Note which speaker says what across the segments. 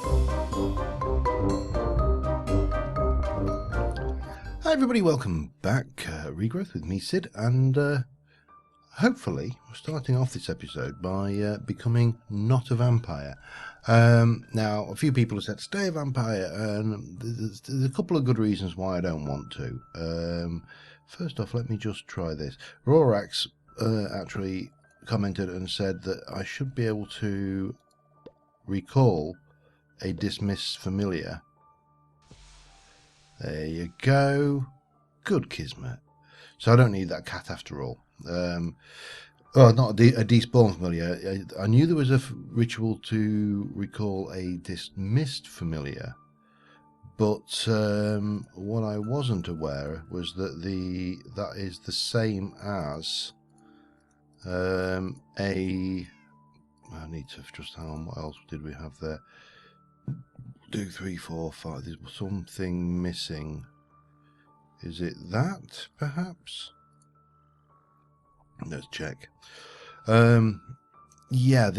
Speaker 1: Hi everybody, welcome back. Regrowth with me, Sid, and hopefully we're starting off this episode by becoming not a vampire. Now, a few people have said stay a vampire, and there's a couple of good reasons why I don't want to. First off, let me just try this. Rorax actually commented and said that I should be able to recall a dismissed familiar. There you go. Good kismet. So I don't need that cat after all. Oh, not a despawn familiar. I knew there was a ritual to recall a dismissed familiar, but what I wasn't aware was that that is the same as I need to just hang on. What else did we have there? 2, 3, 4, 5. There's something missing. Is it that, perhaps? Let's check. Yeah,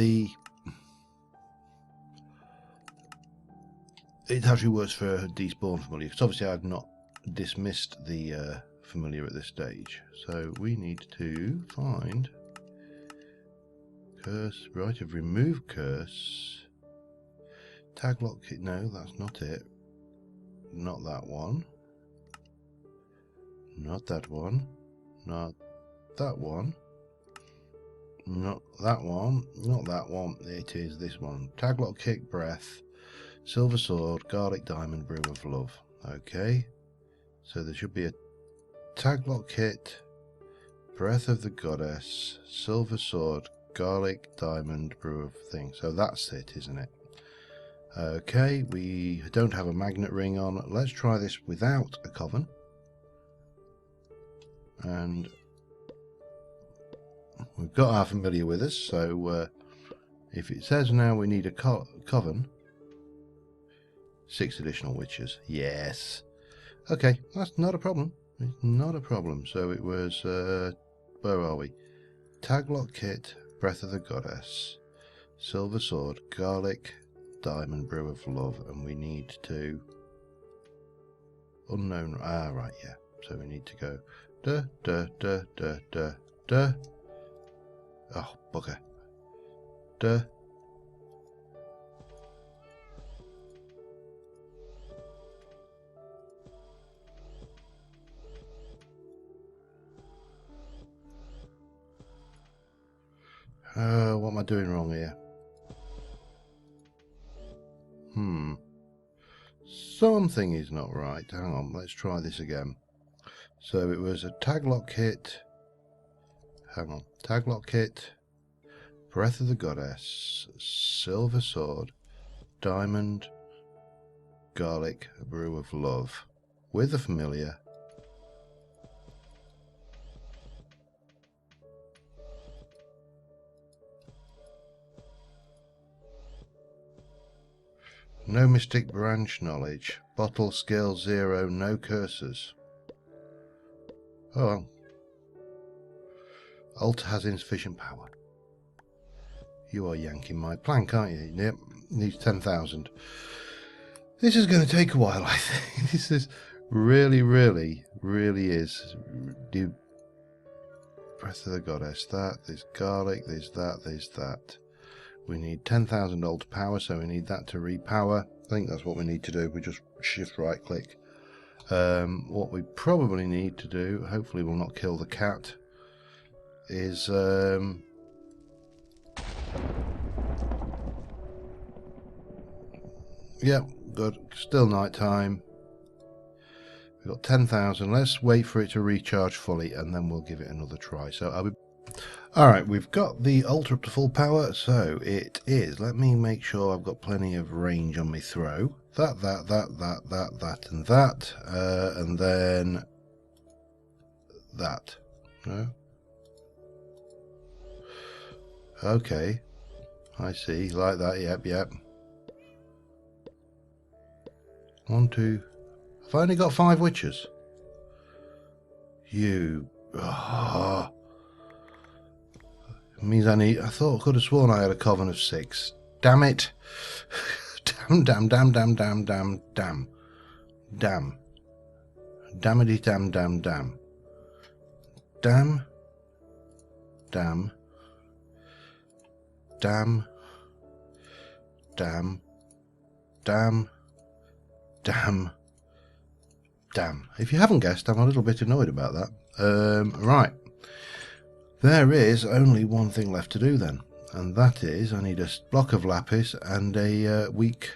Speaker 1: it actually works for a despawn familiar, because obviously I've not dismissed the familiar at this stage. So we need to find curse, right of remove curse. Tag lock kit, no, that's not it. Not that one. Not that one. Not that one. Not that one. Not that one. It is this one. Tag lock kick, breath, silver sword, garlic diamond, brew of love. Okay. So there should be a tag lock kit, breath of the goddess, silver sword, garlic diamond, brew of thing. So that's it, isn't it? Okay, we don't have a magnet ring on. Let's try this without a coven. And we've got our familiar with us, so if it says now we need a coven, 6 additional witches. Yes. Okay, that's not a problem. It's not a problem. So it was, where are we? Taglock kit, breath of the goddess, silver sword, garlic, diamond, brew of love, and we need to unknown. Ah, right, yeah. So we need to go da da da da da da. Oh, bugger. Da. What am I doing wrong here? Something is not right. Hang on, let's try this again. So it was a taglock kit. Hang on. Taglock kit, breath of the goddess, silver sword, diamond, garlic, brew of love, with a familiar. No mystic branch knowledge. Bottle skill 0. No curses. Oh well. Alt has insufficient power. You are yanking my plank, aren't you? Yep. Needs 10,000. This is going to take a while, I think. This is really is. Do breath of the goddess. That. There's garlic. There's that. There's that. We need 10,000 alt power, so we need that to repower. I think that's what we need to do. We just shift right click. What we probably need to do, hopefully we'll not kill the cat, is yeah, good. Still night time. We've got 10,000. Let's wait for it to recharge fully and then we'll give it another try. So I'll be alright, we've got the ultra up to full power, so it is. Let me make sure I've got plenty of range on my throw. That, and that. And then that. No? Okay. I see. Like that. Yep. 1, 2. I've only got 5 witches. You. Oh. It means I could have sworn I had a coven of 6. Damn it. Damn Damn, damn, damn, damn, damn, damn. Damn. Dammity damn, damn, damn. Damn. Damn. Damn. Damn. Damn. Damn. Damn. If you haven't guessed, I'm a little bit annoyed about that. Right. There is only one thing left to do then. And that is, I need a block of lapis and a weak...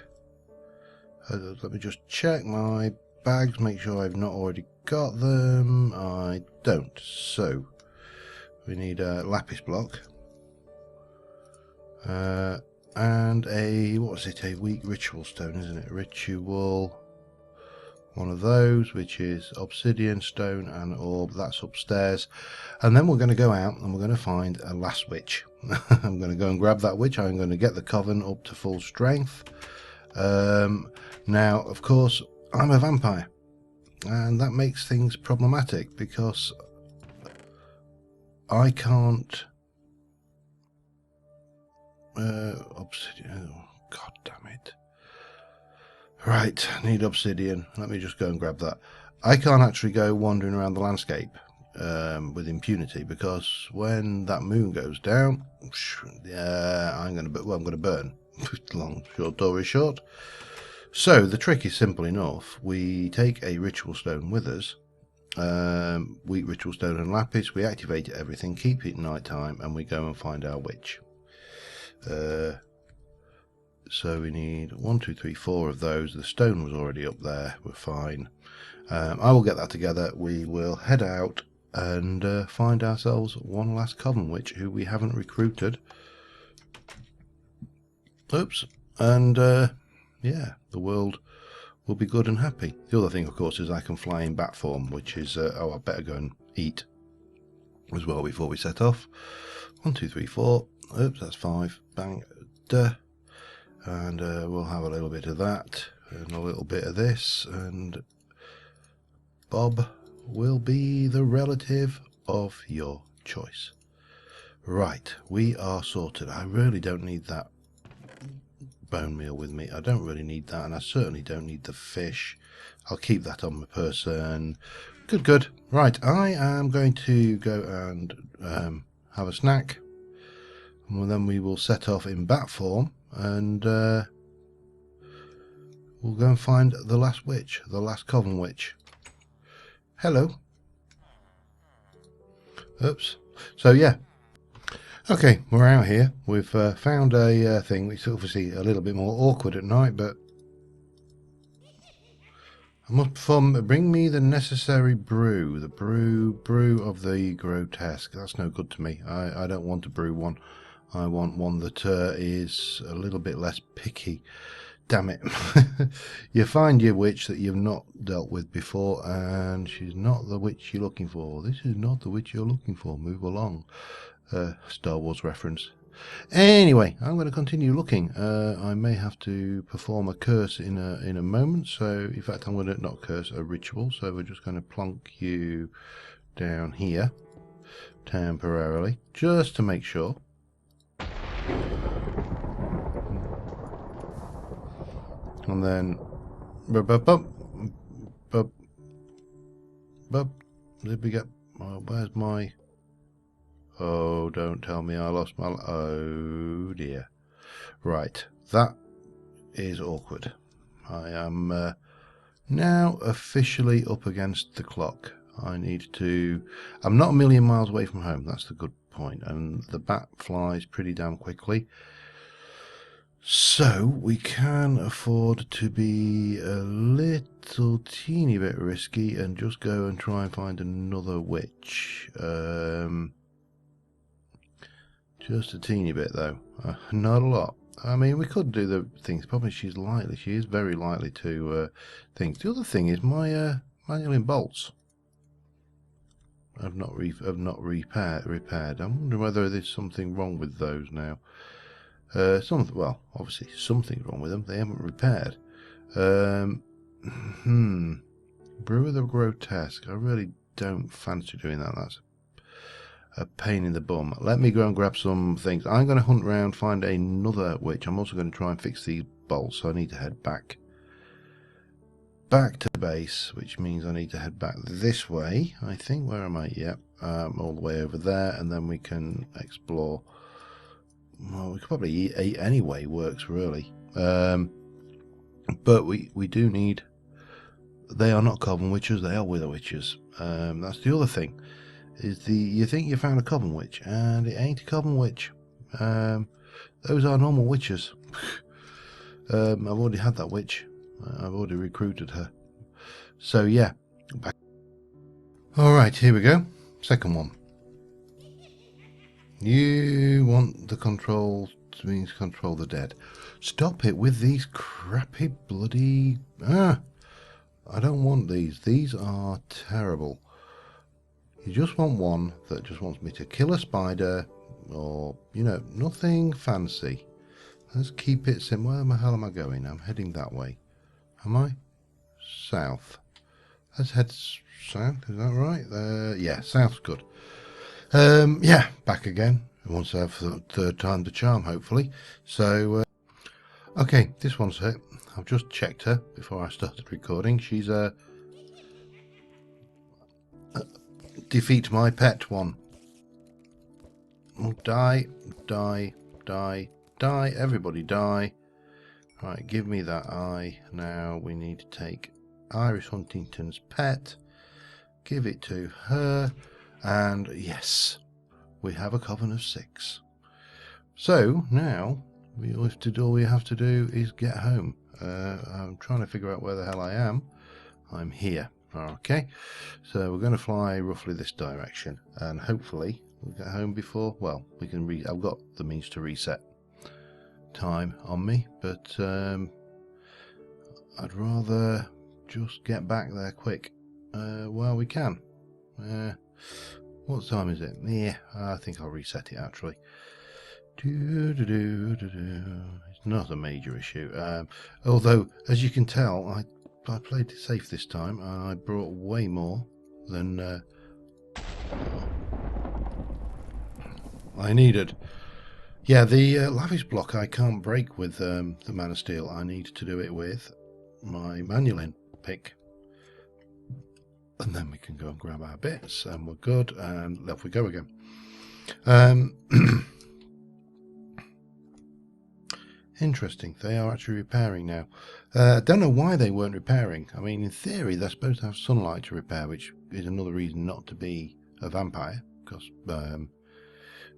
Speaker 1: let me just check my bags, make sure I've not already got them. I don't. So, we need a lapis block. And a, what was it, a weak ritual stone, isn't it? Ritual... one of those, which is obsidian, stone and orb. That's upstairs. And then we're going to go out and we're going to find a last witch. I'm going to go and grab that witch. I'm going to get the coven up to full strength. Now, of course, I'm a vampire. And that makes things problematic because I can't... obsidian... Oh, God damn it. Right, need obsidian. Let me just go and grab that. I can't actually go wandering around the landscape with impunity because when that moon goes down, I'm going to burn. Long, short story short. So the trick is simple enough. We take a ritual stone with us, weak ritual stone and lapis. We activate everything, keep it night time, and we go and find our witch. So we need 1, 2, 3, 4 of those. The stone was already up there. We're fine. I will get that together. We will head out and find ourselves one last coven witch who we haven't recruited. Oops. And yeah, the world will be good and happy. The other thing, of course, is I can fly in bat form, which is oh, I better go and eat as well before we set off. 1, 2, 3, 4. Oops, that's 5. Bang. Duh. And we'll have a little bit of that and a little bit of this, and Bob will be the relative of your choice. Right, we are sorted. I really don't need that bone meal with me. I don't really need that, and I certainly don't need the fish. I'll keep that on my person. Good, good. Right, I am going to go and have a snack, and then we will set off in bat form. And we'll go and find the last witch, the last coven witch. Hello. Oops. So yeah. Okay, we're out here. We've found a thing. It's obviously a little bit more awkward at night, but I must bring me the necessary brew. The brew of the grotesque. That's no good to me. I don't want to brew one. I want one that is a little bit less picky. Damn it. You find your witch that you've not dealt with before, and she's not the witch you're looking for. This is not the witch you're looking for. Move along. Star Wars reference. Anyway, I'm going to continue looking. I may have to perform a curse in a moment. So, in fact, I'm going to not curse, a ritual. So we're just going to plonk you down here temporarily, just to make sure. And then, did we get? Oh, where's my? Oh, don't tell me I lost my. Oh dear. Right, that is awkward. I am now officially up against the clock. I need to. I'm not a million miles away from home. That's the good point, and the bat flies pretty damn quickly. So we can afford to be a little teeny bit risky and just go and try and find another witch. Just a teeny bit though, not a lot. I mean, we could do the things. Probably she's likely. She is very likely to things. The other thing is my manual in bolts. I've not repaired. I'm wondering whether there's something wrong with those now. Well, obviously something's wrong with them. They haven't repaired. Brew of the grotesque. I really don't fancy doing that. That's a pain in the bum. Let me go and grab some things. I'm going to hunt around, find another witch. I'm also going to try and fix these bolts, so I need to head back to base, which means I need to head back this way, I think. Where am I? Yep, all the way over there, and then we can explore. Well, we could probably eat anyway, works really. But we do need... They are not coven witches, they are wither witches. That's the other thing. Is you think you found a coven witch, and it ain't a coven witch. Those are normal witches. I've already had that witch. I've already recruited her. So yeah. Alright, here we go. Second one. You want the control to means control the dead. Stop it with these crappy bloody... I don't want these. These are terrible. You just want one that just wants me to kill a spider, or, you know, nothing fancy. Let's keep it simple. Where the hell am I going? I'm heading that way. Am I? South. Let's head south. Is that right? Yeah, south's good. Yeah, back again. I want to have the third time the charm, hopefully. So, okay, this one's hit. I've just checked her before I started recording. She's defeat my pet one. Oh, die, die, die, die. Everybody die. Right, give me that eye. Now we need to take Iris Huntington's pet. Give it to her. And yes, we have a coven of 6. So now all we have to do is get home. I'm trying to figure out where the hell I am. I'm here. Okay, so we're going to fly roughly this direction, and hopefully we'll get home before. Well, we can. I've got the means to reset time on me, but I'd rather just get back there quick while we can. What time is it? Yeah, I think I'll reset it actually. It's not a major issue. Although, as you can tell, I played it safe this time, and I brought way more than I needed. Yeah, the lavish block I can't break with the Man of Steel. I need to do it with my Manulin pick. And then we can go and grab our bits, and we're good, and off we go again. Interesting, they are actually repairing now. I don't know why they weren't repairing. I mean, in theory, they're supposed to have sunlight to repair, which is another reason not to be a vampire. Because, well,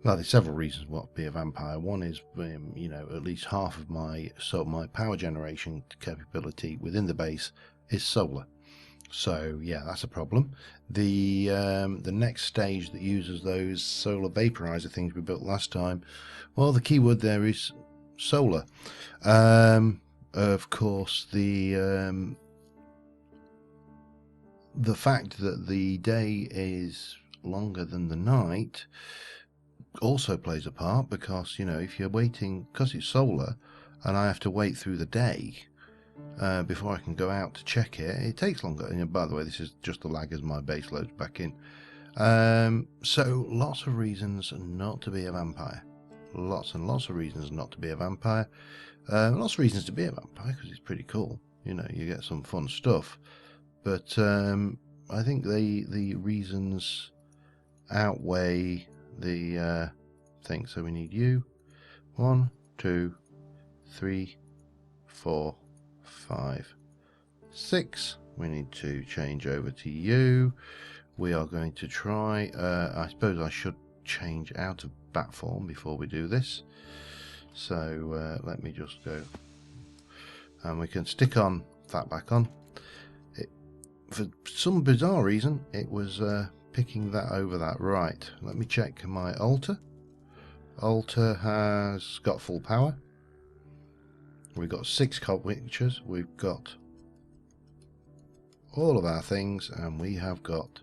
Speaker 1: there's several reasons not to be a vampire. One is, you know, at least half of my power generation capability within the base is solar. So yeah, that's a problem. The next stage that uses those solar vaporizer things we built last time, well, the keyword there is solar. Of course, the fact that the day is longer than the night also plays a part, because, you know, if you're waiting, because it's solar and I have to wait through the day before I can go out to check it, it takes longer. And by the way, this is just the lag as my base loads back in. So lots of reasons not to be a vampire. Lots and lots of reasons not to be a vampire. Lots of reasons to be a vampire, because it's pretty cool. You know, you get some fun stuff. But I think the reasons outweigh the thing. So we need you. 1, 2, 3, 4, 5, 6. We need to change over to you. We are going to try. I suppose I should change out of bat form before we do this. So let me just go, and we can stick on that back on. For some bizarre reason, it was picking that over that. Right, let me check my altar. Altar has got full power. We've got 6 cog witches. We've got all of our things, and we have got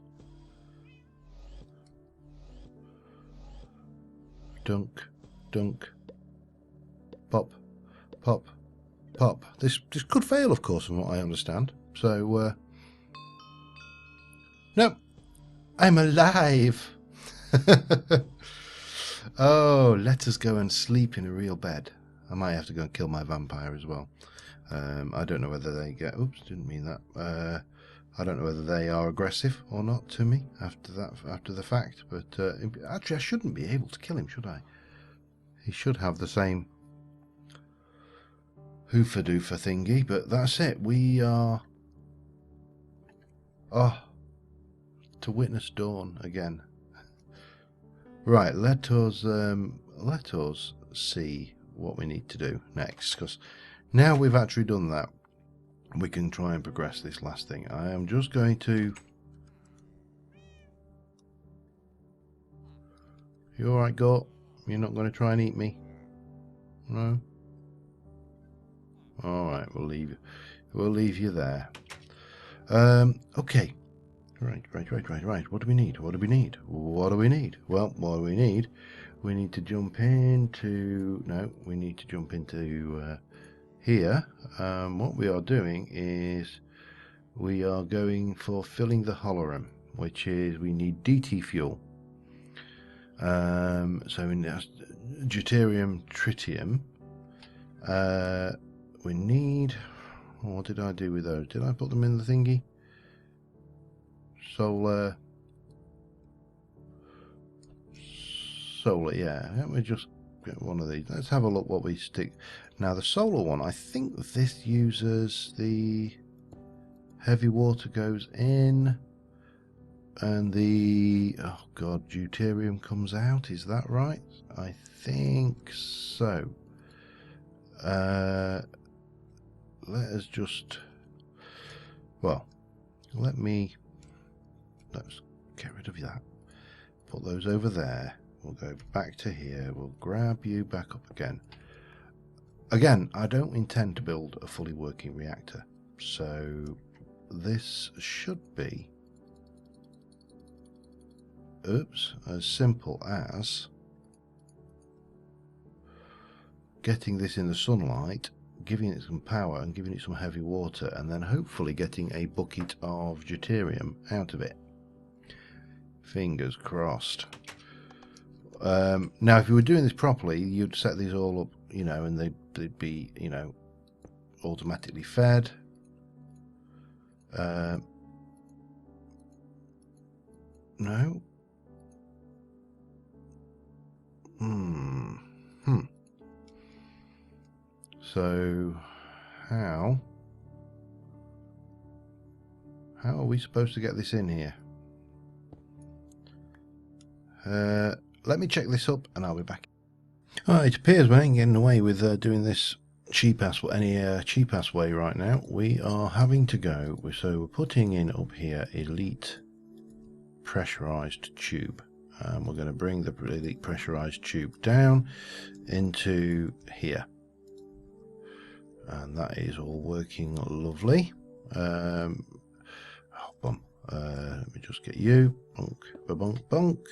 Speaker 1: dunk, dunk, pop, pop, pop. This could fail, of course, from what I understand. So, no, I'm alive. Oh, let us go and sleep in a real bed. I might have to go and kill my vampire as well. I don't know whether they get... Oops, didn't mean that. I don't know whether they are aggressive or not to me after the fact. But actually, I shouldn't be able to kill him, should I? He should have the same hoofa-doofa thingy. But that's it. We are... Oh, to witness dawn again. Right, let us see what we need to do next, because now we've actually done that, we can try and progress this last thing. I am just going to... You alright, Gort? You're not going to try and eat me? No? Alright, we'll leave you there. Okay. Right. What do we need? Well, what do we need? We need to jump into... No, we need to jump into here. What we are doing is we are going for filling the hologram, which is we need DT fuel. So we need deuterium, tritium. We need... What did I do with those? Did I put them in the thingy? Solar, yeah. Let me just get one of these. Let's have a look what we stick. Now the solar one, I think this uses the heavy water goes in, and the deuterium comes out. Is that right? I think so. Let us just... Well, let's get rid of that. Put those over there. We'll go back to here. We'll grab you back up again. Again, I don't intend to build a fully working reactor. So this should be as simple as getting this in the sunlight, giving it some power and giving it some heavy water, and then hopefully getting a bucket of deuterium out of it. Fingers crossed. Now if you were doing this properly, you'd set these all up, and they'd be, automatically fed. No. So how are we supposed to get this in here? Let me check this up and I'll be back. It appears we ain't getting away with doing this cheap-ass way right now. We are having to go, so we're putting in up here elite pressurized tube. We're going to bring the elite pressurized tube down into here. And that is all working lovely. Let me just get you. Bonk.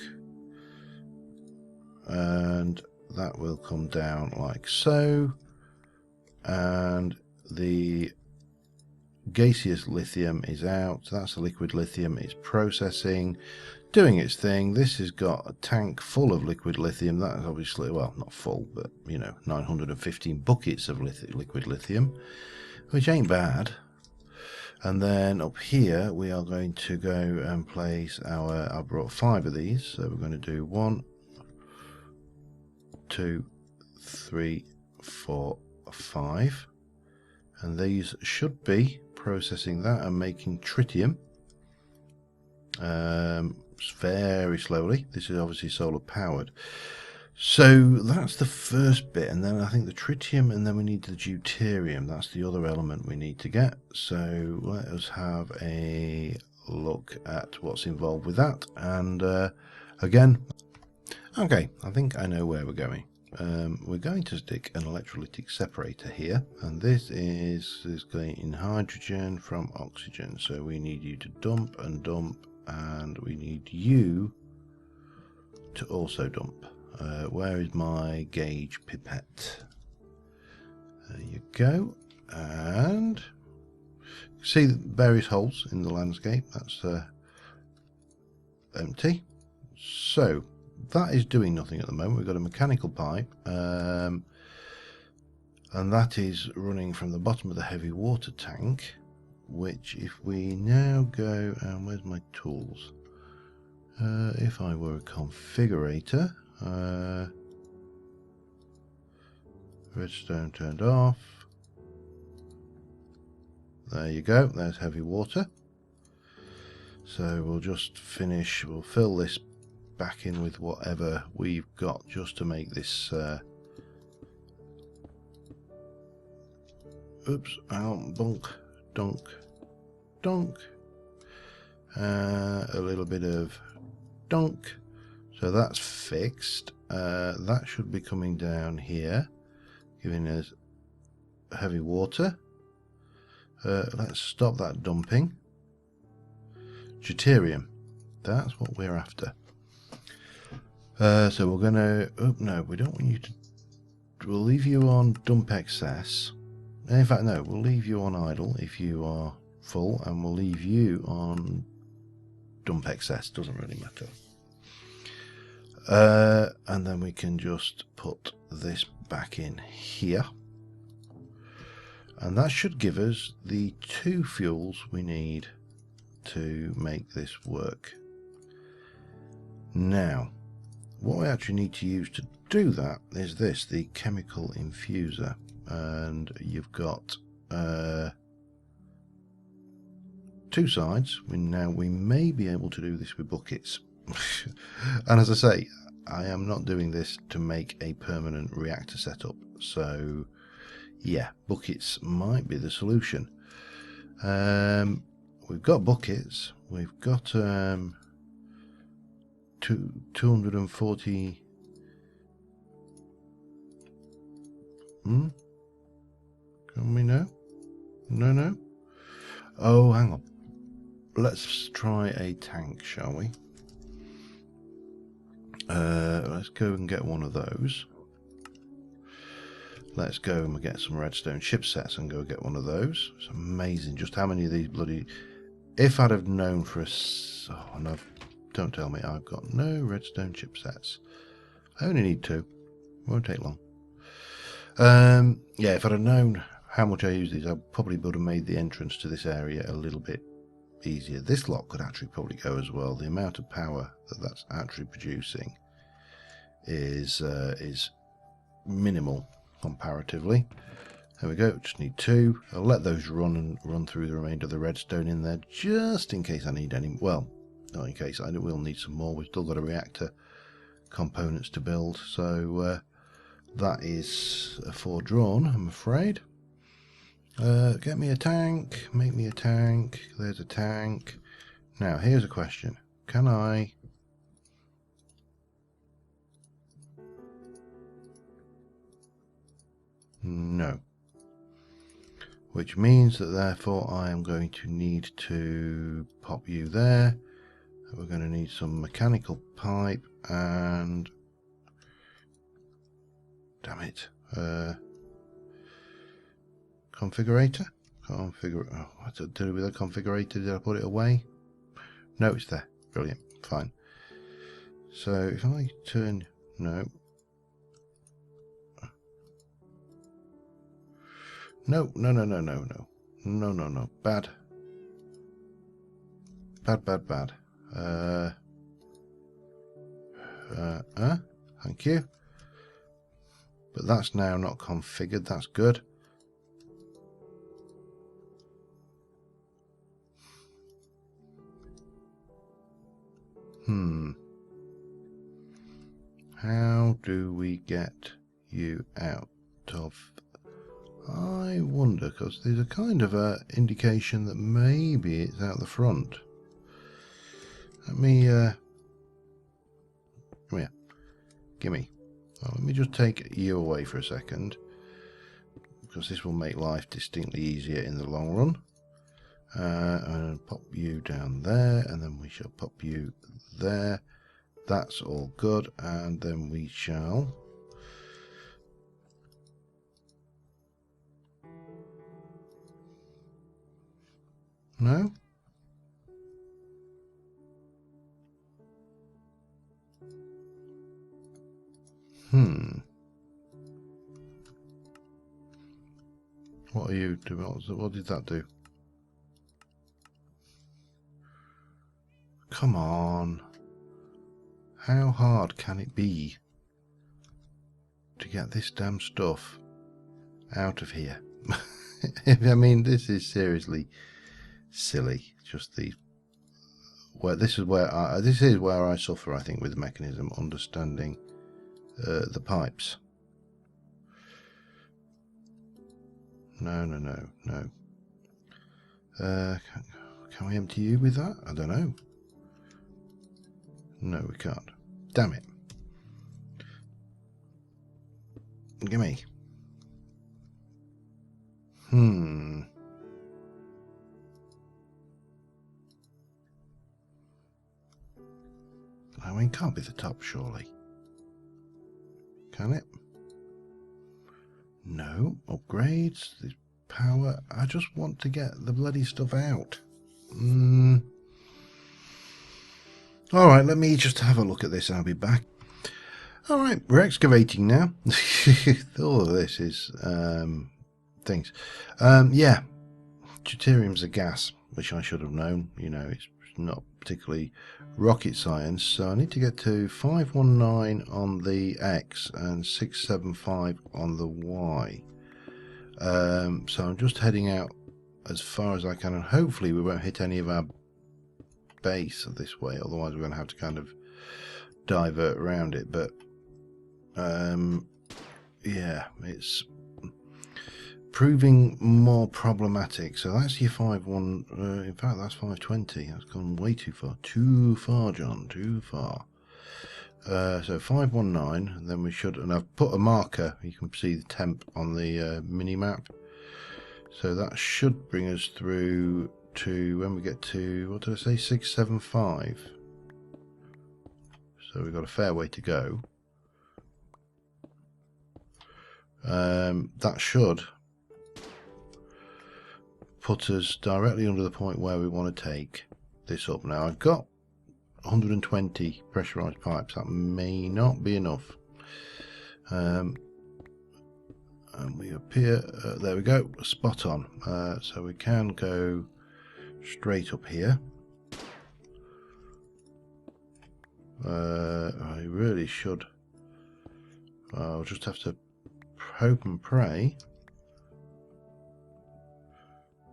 Speaker 1: And that will come down like so. And the gaseous lithium is out. That's the liquid lithium. It's processing, doing its thing. This has got a tank full of liquid lithium. That is obviously, well, not full, but 915 buckets of liquid lithium, which ain't bad. And then up here we are going to go and place I brought 5 of these, so we're going to do 1, 2, 3, 4, 5, and these should be processing that and making tritium very slowly. This is obviously solar powered, so that's the first bit, and then I think the tritium, and then we need the deuterium. That's the other element we need to get. So let us have a look at what's involved with that. And again, okay, I think I know where we're going. We're going to stick an electrolytic separator here, and this is going in hydrogen from oxygen. So we need you to dump and dump, and we need you to also dump. Where is my gauge pipette? There you go. And see the various holes in the landscape. That's empty. So that is doing nothing at the moment. We've got a mechanical pipe. and that is running from the bottom of the heavy water tank, which if we now go, and where's my tools? If I were a configurator, redstone turned off. There you go, there's heavy water. So we'll just finish, we'll fill this back in with whatever we've got just to make this oops, bunk, dunk, dunk, a little bit of dunk. So that's fixed. That should be coming down here, giving us heavy water. Let's stop that dumping. Deuterium, that's what we're after. So we're gonna, oh no, we don't want you to, we'll leave you on dump excess. In fact, no, we'll leave you on idle if you are full, and we'll leave you on dump excess, doesn't really matter. And then we can just put this back in here. And that should give us the 2 fuels we need to make this work. Now, what we actually need to use to do that is this, the chemical infuser. And you've got 2 sides. We may be able to do this with buckets. And as I say, I am not doing this to make a permanent reactor setup. So yeah, buckets might be the solution. We've got buckets. We've got 240. Can we know? No. Oh, hang on. Let's try a tank, shall we? Let's go and get one of those. Let's go and get some redstone chipsets and go get one of those. It's amazing just how many of these bloody... If I'd have known for a... Oh, no, don't tell me I've got no redstone chipsets. I only need 2. Won't take long. Yeah, if I'd have known how much I use these, I probably would have made the entrance to this area a little bit easier. This lot could actually probably go as well. The amount of power that that's actually producing is minimal comparatively. There we go, just need 2. I'll let those run through the remainder of the redstone in there just in case I need any. Well, not in case, I will need some more. We've still got a reactor components to build, so that is foredrawn, I'm afraid. Get me a tank, make me a tank. There's a tank. Now here's a question, can I no, which means that therefore I am going to need to pop you there. We're going to need some mechanical pipe and damn it, configurator. Oh, what to do with a configurator? Did I put it away? No, it's there. Brilliant. Fine. So if I turn no. No. Bad. Thank you. But that's now not configured. That's good. How do we get you out of... I wonder, because there's a kind of a indication that maybe it's out the front. Let me come here. Gimme. Well, let me just take you away for a second, because this will make life distinctly easier in the long run. And pop you down there, and then we shall pop you there. That's all good, and then we shall no. are you doing? What did that do? Come on. How hard can it be to get this damn stuff out of here? I mean, this is seriously silly. Just the this is where I suffer, I think, with the mechanism, understanding the pipes. No. Can we empty you with that? I don't know. No, we can't. Damn it. Gimme. I mean, can't be the top, surely. Can it? No. Upgrades. The power. I just want to get the bloody stuff out. Alright, let me just have a look at this and I'll be back. Alright, we're excavating now. All of this is things. Yeah, deuterium's a gas, which I should have known. You know, it's not particularly rocket science. So I need to get to 519 on the X and 675 on the Y. So I'm just heading out as far as I can, and hopefully we won't hit any of our base of this way, otherwise we're going to have to kind of divert around it. But yeah, it's proving more problematic. So that's your 5-1. In fact, that's 520. That's gone way too far. Too far, John. Too far. So 519, and then we should. And I've put a marker. You can see the temp on the mini map. So that should bring us through to when we get to, what did I say, 675. So we've got a fair way to go. That should put us directly under the point where we want to take this up. Now I've got 120 pressurized pipes. That may not be enough. And we appear, there we go, spot on. So we can go straight up here. I really should. I'll just have to hope and pray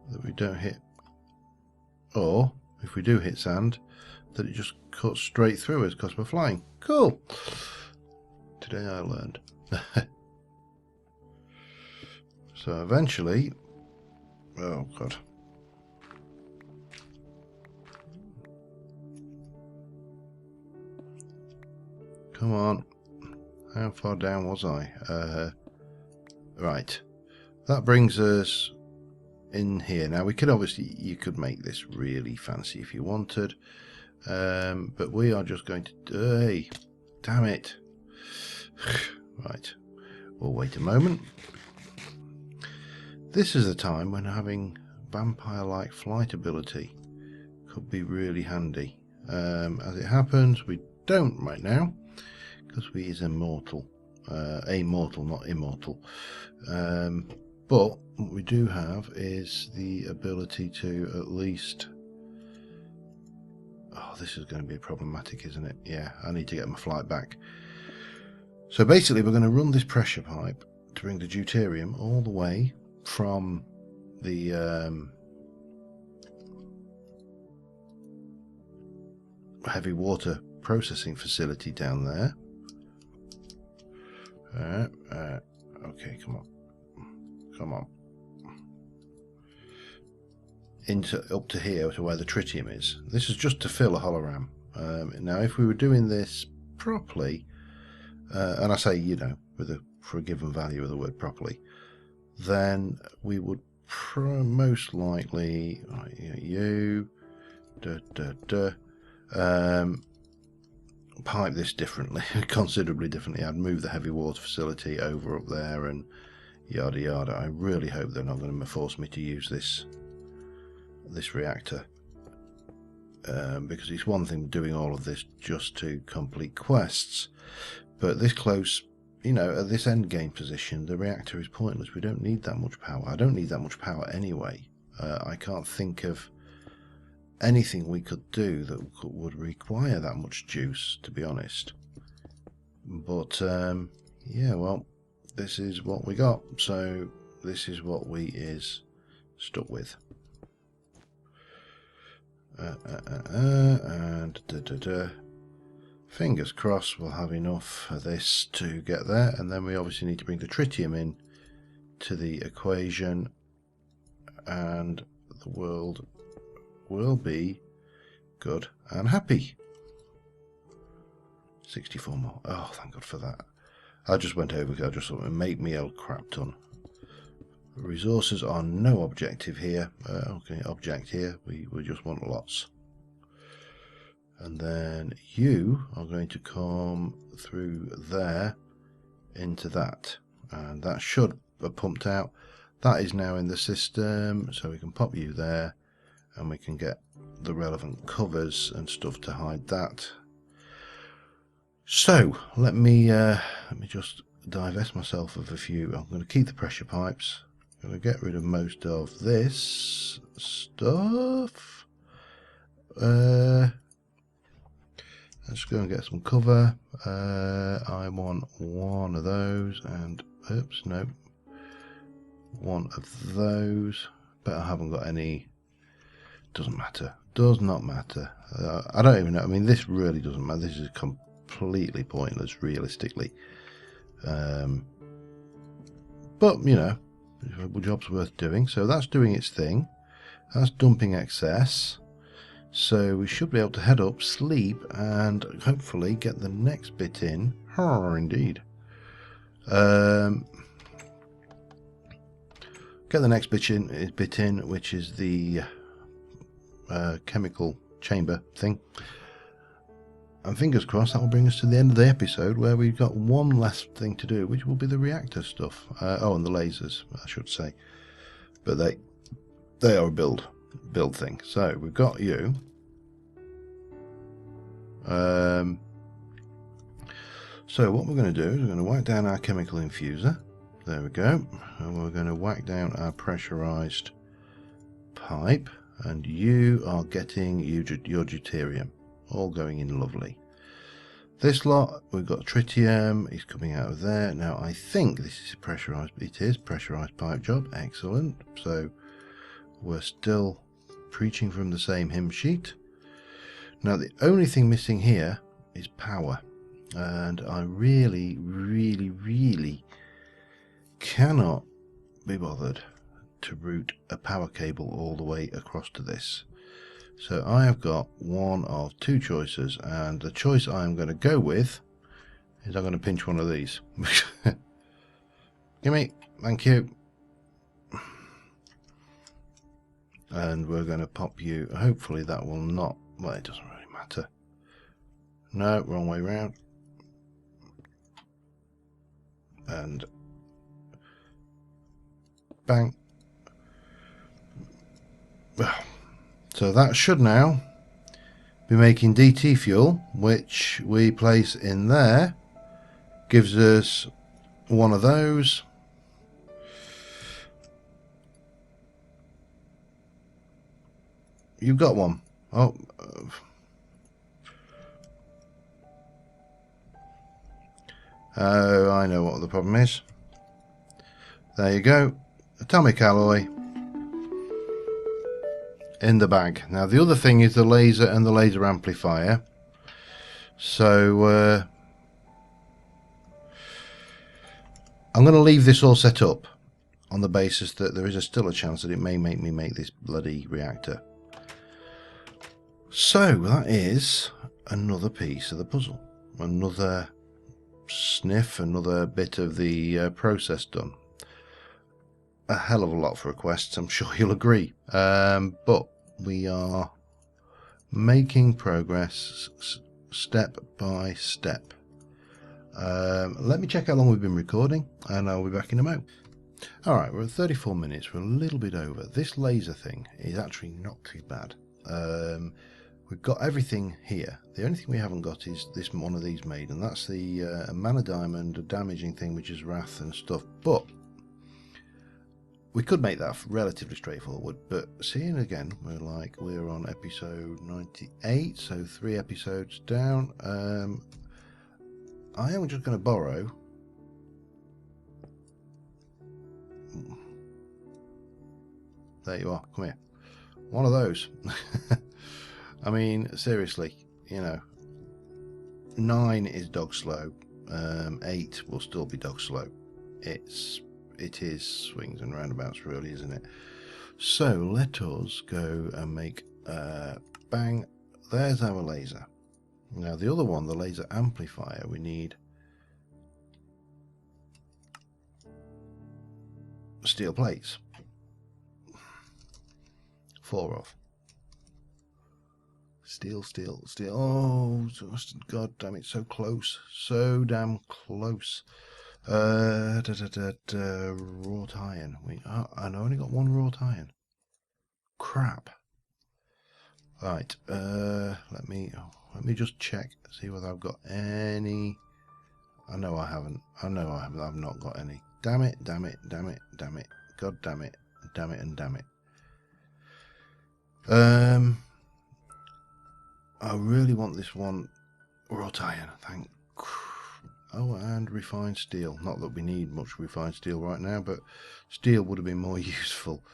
Speaker 1: that we don't hit, or if we do hit sand, that it just cuts straight through us because we're flying. Cool. Today I learned. So eventually, oh god. Come on. How far down was I? Right. That brings us in here. Now we could obviously, you could make this really fancy if you wanted. But we are just going to, hey, damn it. Right. We'll wait a moment. This is the time when having vampire-like flight ability could be really handy. As it happens, we don't right now, because we is immortal. Amortal, not immortal. But what we do have is the ability to at least... Oh, this is going to be problematic, isn't it? Yeah, I need to get my flight back. So basically, we're going to run this pressure pipe to bring the deuterium all the way from the heavy water processing facility down there. Okay, come on, up to here to where the tritium is. This is just to fill a hologram. Now, if we were doing this properly, and I say, you know, for a given value of the word properly, then we would most likely, pipe this differently, considerably differently. I'd move the heavy water facility over up there and yada yada. I really hope they're not going to force me to use this reactor, because it's one thing doing all of this just to complete quests, but this close you know, at this end game position, the reactor is pointless. We don't need that much power. I don't need that much power anyway. I can't think of anything we could do that would require that much juice, to be honest. But yeah, well, this is what we got. So this is what we is stuck with. And fingers crossed we'll have enough of this to get there, and then we obviously need to bring the tritium in to the equation, and the world will be good and happy. 64 more. Oh, thank God for that. I just went over because I just thought, make me a crap ton. Resources are no objective here. Okay, object here. We just want lots. And then you are going to come through there into that. And that should have pumped out. That is now in the system. So we can pop you there. And we can get the relevant covers and stuff to hide that. So let me just divest myself of a few. I'm going to keep the pressure pipes. I'm going to get rid of most of this stuff. Let's go and get some cover. I want one of those, and oops, no, one of those. But I haven't got any. Doesn't matter. Does not matter. I don't even know. I mean, this really doesn't matter. This is completely pointless, realistically. But you know, the job's worth doing. So that's doing its thing. That's dumping excess. So we should be able to head up, sleep, and hopefully get the next bit in. Oh, indeed. Get the next bit in, which is the chemical chamber thing. And fingers crossed that will bring us to the end of the episode, where we've got one last thing to do, which will be the reactor stuff. Oh, and the lasers, I should say. But they are a build thing. So we've got you. So what we're going to do is we're going to whack down our chemical infuser. There we go. And we're going to whack down our pressurized pipe. And you are getting your deuterium. All going in lovely. This lot, we've got tritium, is coming out of there. Now I think this is pressurized, it is pressurized pipe job, excellent. So we're still preaching from the same hymn sheet. Now the only thing missing here is power. And I really, really, really cannot be bothered to route a power cable all the way across to this. So I have got one of two choices, and the choice I'm going to go with is I'm going to pinch one of these. Gimme, thank you. And we're going to pop you. Hopefully that will not, well, it doesn't really matter. No, wrong way round. And bang. So that should now be making DT fuel, which we place in there. Gives us one of those. You've got one. Oh. Oh, I know what the problem is. There you go. Atomic alloy. In the bag. Now the other thing is the laser and the laser amplifier. So I'm going to leave this all set up on the basis that there is still a chance that it may make me make this bloody reactor. So that is another piece of the puzzle. Another sniff, another bit of the process done. A hell of a lot for a quest, I'm sure you'll agree. But we are making progress step by step. Let me check how long we've been recording, and I'll be back in a moment. Alright, we're at 34 minutes, we're a little bit over. This laser thing is actually not too bad. we've got everything here. The only thing we haven't got is this one of these made, and that's the mana diamond, a damaging thing, which is wrath and stuff. But we could make that relatively straightforward. But seeing again, we're on episode 98, so 3 episodes down. I am just going to borrow. There you are. Come here. One of those. I mean, seriously, you know, 9 is dog slow. 8 will still be dog slow. It is swings and roundabouts, really, isn't it? So let us go and make bang. There's our laser. Now the other one, the laser amplifier, we need steel plates. 4 of. Steel. Oh, god damn it, so close. So damn close. Wrought iron. I only got 1 wrought iron. Crap. Right, let me just check, see whether I've got any. I know I haven't. I've not got any. Damn it. God damn it. And damn it. I really want this one wrought iron, thank. Oh, and refined steel. Not that we need much refined steel right now, but steel would have been more useful.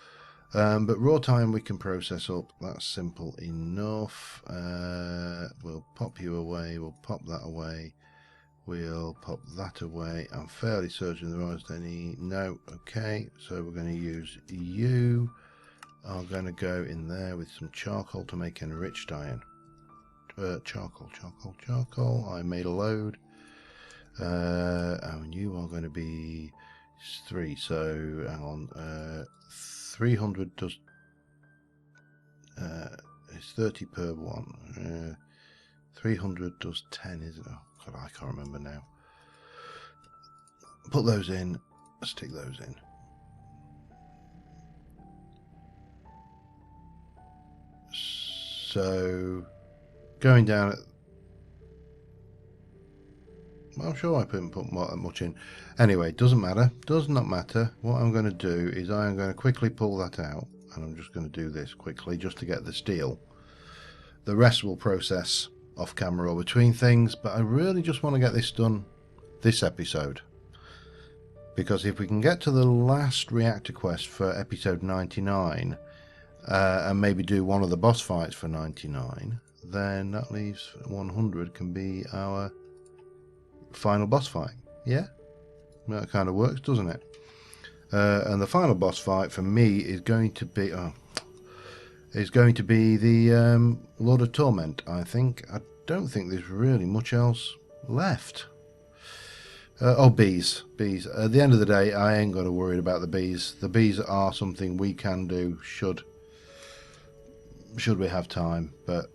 Speaker 1: But wrought iron we can process up. That's simple enough. We'll pop you away. We'll pop that away. We'll pop that away. I'm fairly certain there aren't any. No. Okay. So we're going to use you. I'm going to go in there with some charcoal to make enriched iron. Charcoal. I made a load. And you are going to be 3. So hang on. 300 does. It's 30 per one. 300 does 10, isn't it? Oh god, I can't remember now. Put those in. Stick those in. So going down at. I'm sure I couldn't put much in. Anyway, doesn't matter. Does not matter. What I'm going to do is I am going to quickly pull that out, and I'm just going to do this quickly just to get the steel. The rest will process off camera or between things, but I really just want to get this done this episode, because if we can get to the last reactor quest for episode 99 and maybe do one of the boss fights for 99, then that leaves 100 can be our final boss fight. Yeah, that kind of works, doesn't it? And the final boss fight for me is going to be the Lord of Torment. I think. I don't think there's really much else left. Bees. At the end of the day, I ain't got to worry about the bees. The bees are something we can do should we have time. But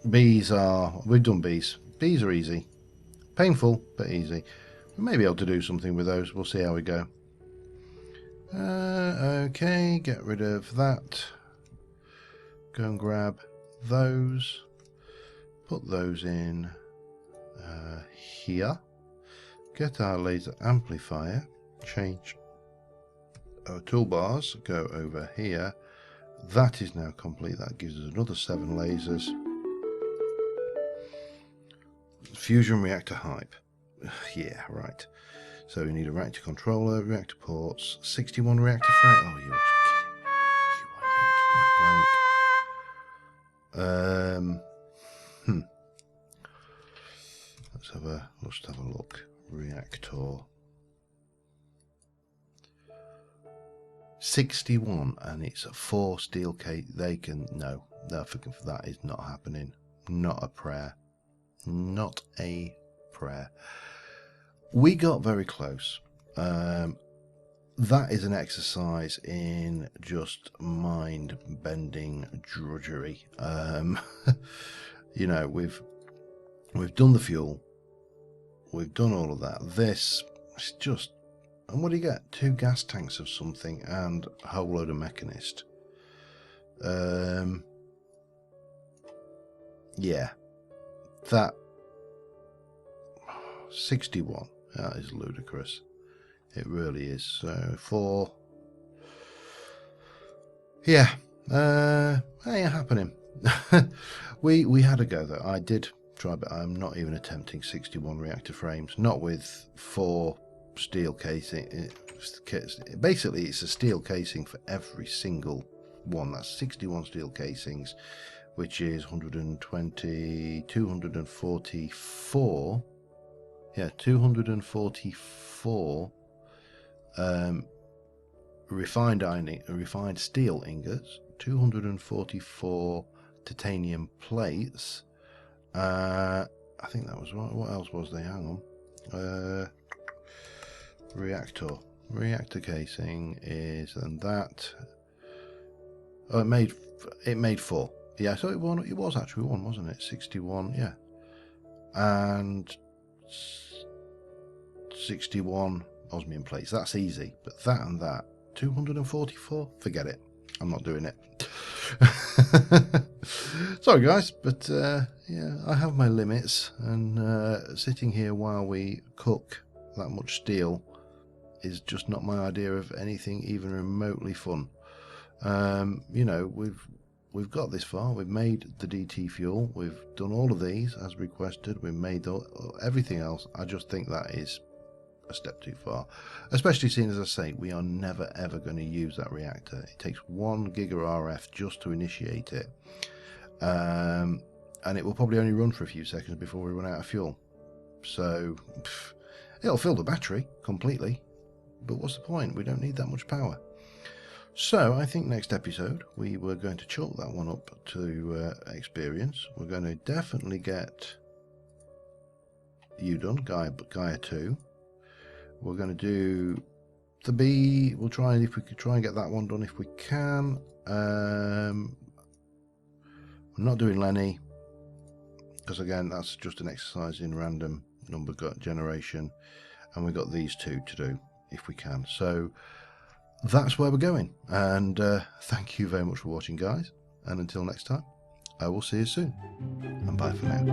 Speaker 1: we've done bees. Bees are easy. Painful, but easy. We may be able to do something with those. We'll see how we go. Okay, get rid of that. Go and grab those. Put those in here. Get our laser amplifier. Change our toolbars. Go over here. That is now complete. That gives us another 7 lasers. Fusion reactor hype. Yeah, right. So we need a reactor controller, reactor ports, 61 reactor frame. Oh, you're kidding. You are yanking my blank. Let's have a look. Reactor. 61, and it's a 4 steel case. No, that is not happening. Not a prayer. Not a prayer. We got very close. That is an exercise in just mind-bending drudgery. You know, we've done the fuel. We've done all of that. This is just... And what do you get? 2 gas tanks of something and a whole load of mechanist. yeah, that 61, that is ludicrous. It really is. So for, yeah, ain't happening. we had a go though. I did try, but I'm not even attempting 61 reactor frames, not with 4 steel casing. Basically, it's a steel casing for every single one. That's 61 steel casings, which is 120, 244. Yeah, 244 refined steel ingots, 244 titanium plates. I think that was right. What else was there? Hang on. Reactor casing is, and that. Oh, it made 4. Yeah, so it was actually 1, wasn't it? 61. Yeah, and 61 osmium plates. That's easy, but that and that 244. Forget it. I'm not doing it. Sorry guys, but yeah, I have my limits, and sitting here while we cook that much steel is just not my idea of anything even remotely fun. You know, we've got this far. We've made the DT fuel. We've done all of these as requested. We've made everything else. I just think that is a step too far, especially seeing, as I say, we are never ever going to use that reactor. It takes 1 giga RF just to initiate it, and it will probably only run for a few seconds before we run out of fuel. So it'll fill the battery completely, but what's the point? We don't need that much power. So I think next episode we were going to chalk that one up to experience. We're going to definitely get you done, Gaia 2. We're going to do the B. We'll try, if we could try and get that one done if we can. I'm not doing Lenny, because again that's just an exercise in random number generation, and we've got these 2 to do if we can. So that's where we're going, and thank you very much for watching guys, and until next time I will see you soon, and bye for now.